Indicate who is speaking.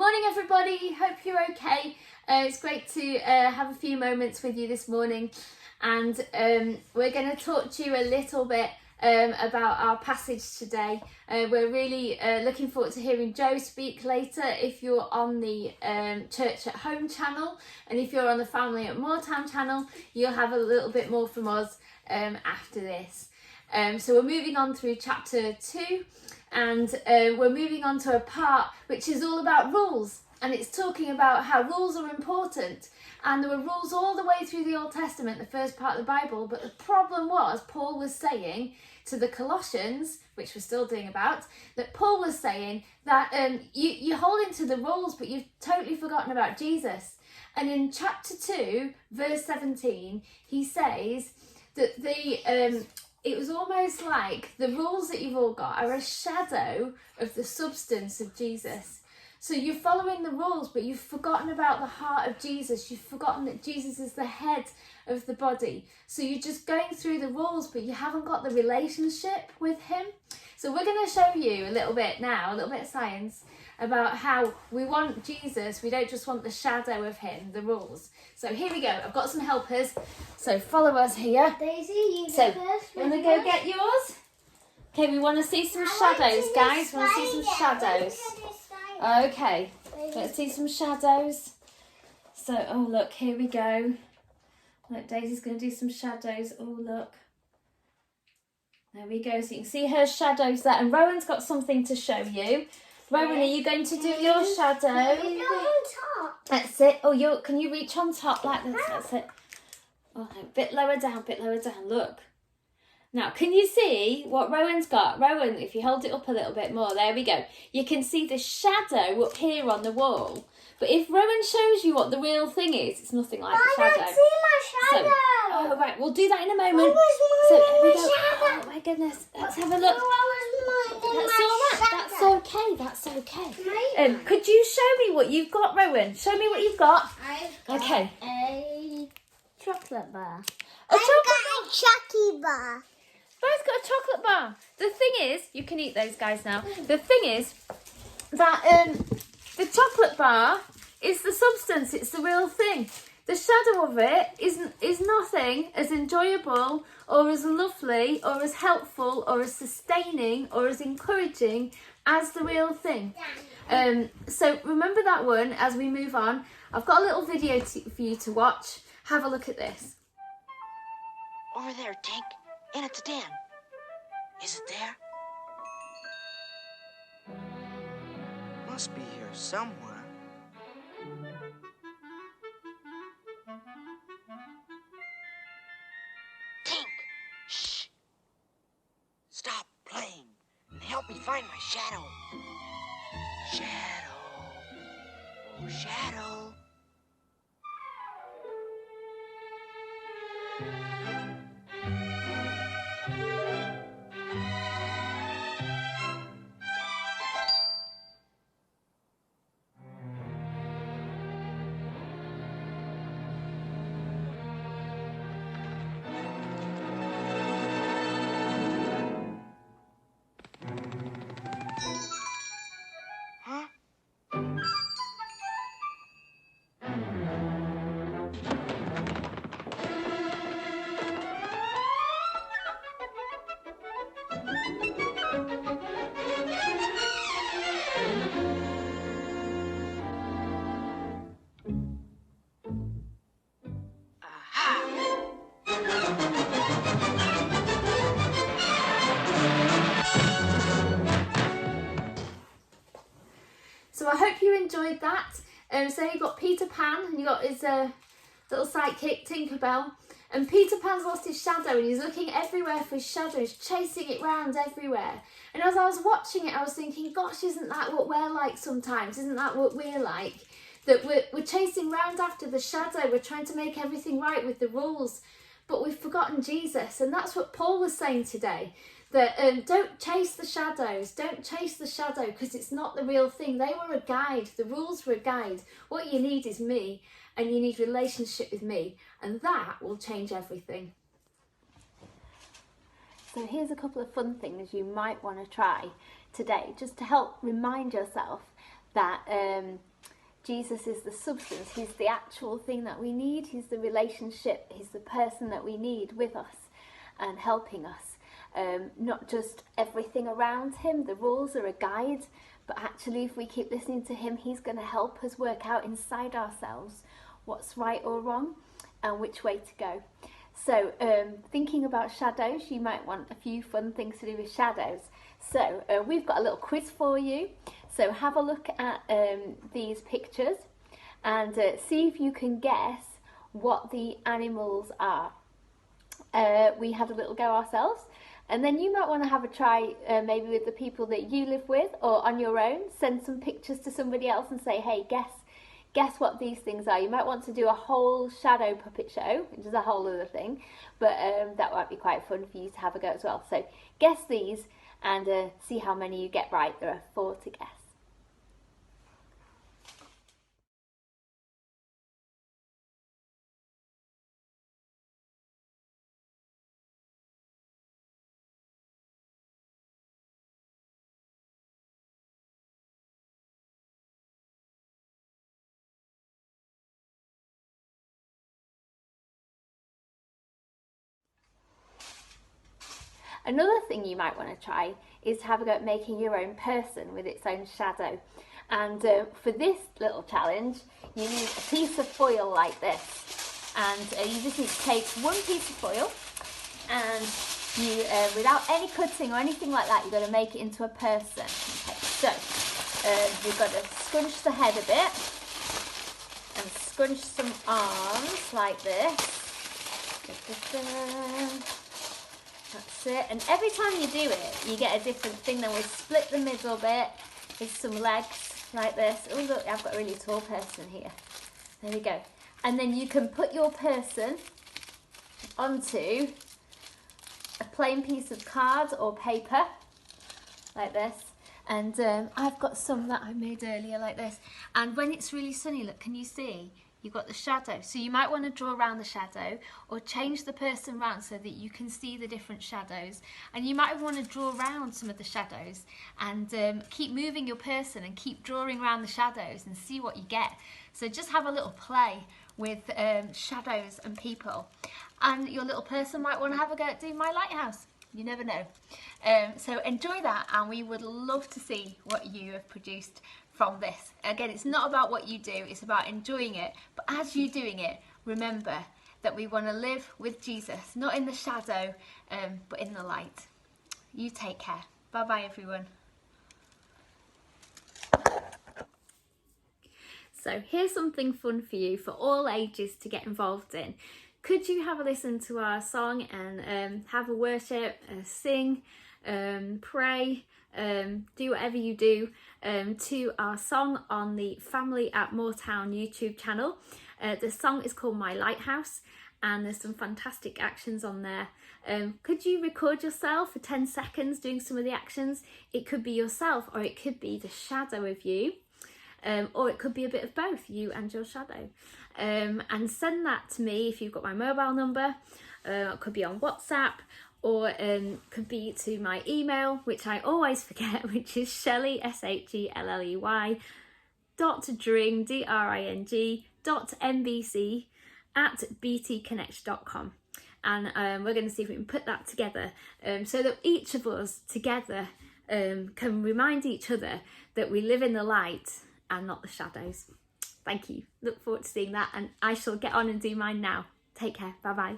Speaker 1: Morning everybody, hope you're okay. It's great to have a few moments with you this morning, and we're going to talk to you a little bit about our passage today. We're really looking forward to hearing Joe speak later if you're on the Church at Home channel, and if you're on the Family at Moortown channel, you'll have a little bit more from us after this. So we're moving on through chapter 2, and we're moving on to a part which is all about rules, and it's talking about how rules are important, and there were rules all the way through the Old Testament, the first part of the Bible. But the problem was, Paul was saying to the Colossians, which we're still doing about, that Paul was saying that you're holding to the rules but you've totally forgotten about Jesus. And in chapter 2 verse 17 he says that it was almost like the rules that you've all got are a shadow of the substance of Jesus. So you're following the rules, but you've forgotten about the heart of Jesus. You've forgotten that Jesus is the head of the body. So you're just going through the rules, but you haven't got the relationship with him. So we're going to show you a little bit now, a little bit of science, about how we want Jesus. We don't just want the shadow of him, the rules. So here we go. I've got some helpers. So follow us here.
Speaker 2: Daisy, you
Speaker 1: So,
Speaker 2: go first.
Speaker 1: you want to go get yours? Okay, we want to see some shadows, guys. We want to see some shadows. Okay, let's see some shadows. So, oh look, here we go. Look, Daisy's going to do some shadows. Oh look. There we go. So you can see her shadows there. And Rowan's got something to show you. Rowan, are you going to do your shadow?
Speaker 2: on top.
Speaker 1: That's it. Oh, can you reach on top like this? That's it. Oh, no, bit lower down, bit lower down. Look. Now, can you see what Rowan's got? Rowan, if you hold it up a little bit more, there we go. You can see the shadow up here on the wall. But if Rowan shows you what the real thing is, it's nothing like the shadow.
Speaker 2: I don't see my shadow.
Speaker 1: Oh, right, we'll do that in a moment.
Speaker 2: So
Speaker 1: Here we go. Oh, my goodness. Let's have a look. That's all right. That's okay. That's okay. Could you show me what you've got, Rowan? Show me what you've got. Okay.
Speaker 2: A chocolate bar.
Speaker 1: A chocolate
Speaker 2: Chucky bar.
Speaker 1: Bo's got a chocolate bar. The thing is, you can eat those guys now. The thing is that the chocolate bar is the substance. It's the real thing. The shadow of it is nothing as enjoyable or as lovely or as helpful or as sustaining or as encouraging as the real thing. So remember that one as we move on. I've got a little video for you to watch. Have a look at this.
Speaker 3: Over there, Tink. And it's Dan. Is it there? Must be here somewhere. Tink! Shh! Stop playing and help me find my shadow. Shadow. Oh, shadow. Huh?
Speaker 1: So I hope you enjoyed that. So you've got Peter Pan, and you've got his little sidekick Tinkerbell. And Peter Pan's lost his shadow, and he's looking everywhere for his shadow. He's chasing it round everywhere. And as I was watching it, I was thinking, gosh, isn't that what we're like sometimes? Isn't that what we're like? That we're chasing round after the shadow. We're trying to make everything right with the rules. But we've forgotten Jesus. And that's what Paul was saying today. That don't chase the shadows. Don't chase the shadow, because it's not the real thing. They were a guide. The rules were a guide. What you need is me, and you need relationship with me, and that will change everything. So here's a couple of fun things you might want to try today, just to help remind yourself that Jesus is the substance. He's the actual thing that we need. He's the relationship. He's the person that we need with us and helping us. Not just everything around him. The rules are a guide, but actually if we keep listening to him, he's going to help us work out inside ourselves what's right or wrong and which way to go. So thinking about shadows, you might want a few fun things to do with shadows. So we've got a little quiz for you. So have a look at these pictures and see if you can guess what the animals are. We had a little go ourselves, and then you might want to have a try maybe with the people that you live with or on your own. Send some pictures to somebody else and say, hey, guess what these things are. You might want to do a whole shadow puppet show, which is a whole other thing, but that might be quite fun for you to have a go as well. So guess these and see how many you get right. There are 4 to guess. Another thing you might want to try is to have a go at making your own person with its own shadow. And for this little challenge, you need a piece of foil like this. And you just need to take one piece of foil and you, without any cutting or anything like that, you've got to make it into a person. Okay, so you've got to scrunch the head a bit and scrunch some arms like this. That's it. And every time you do it, you get a different thing. Then we split the middle bit with some legs like this. Oh look, I've got a really tall person here. There we go. And then you can put your person onto a plain piece of card or paper like this. And I've got some that I made earlier like this. And when it's really sunny, look, can you see? You've got the shadow. So you might want to draw around the shadow or change the person around so that you can see the different shadows. And you might want to draw around some of the shadows and keep moving your person and keep drawing around the shadows and see what you get. So just have a little play with shadows and people. And your little person might want to have a go at doing my lighthouse. You never know. So enjoy that, and we would love to see what you have produced from this. Again, it's not about what you do, it's about enjoying it. But as you're doing it, remember that we want to live with Jesus, not in the shadow, but in the light. You take care. Bye-bye, everyone. So here's something fun for you for all ages to get involved in. Could you have a listen to our song and have a worship, sing, pray, do whatever you do to our song on the Family at Moortown YouTube channel. The song is called My Lighthouse and there's some fantastic actions on there. Could you record yourself for 10 seconds doing some of the actions? It could be yourself or it could be the shadow of you. Or it could be a bit of both, you and your shadow. And send that to me if you've got my mobile number. It could be on WhatsApp, or could be to my email, which I always forget, which is Shelley, SHELLEY, .dring, DRING, .mbc @btconnect.com. And we're going to see if we can put that together so that each of us together can remind each other that we live in the light and not the shadows. Thank you. Look forward to seeing that, and I shall get on and do mine now. Take care. Bye bye.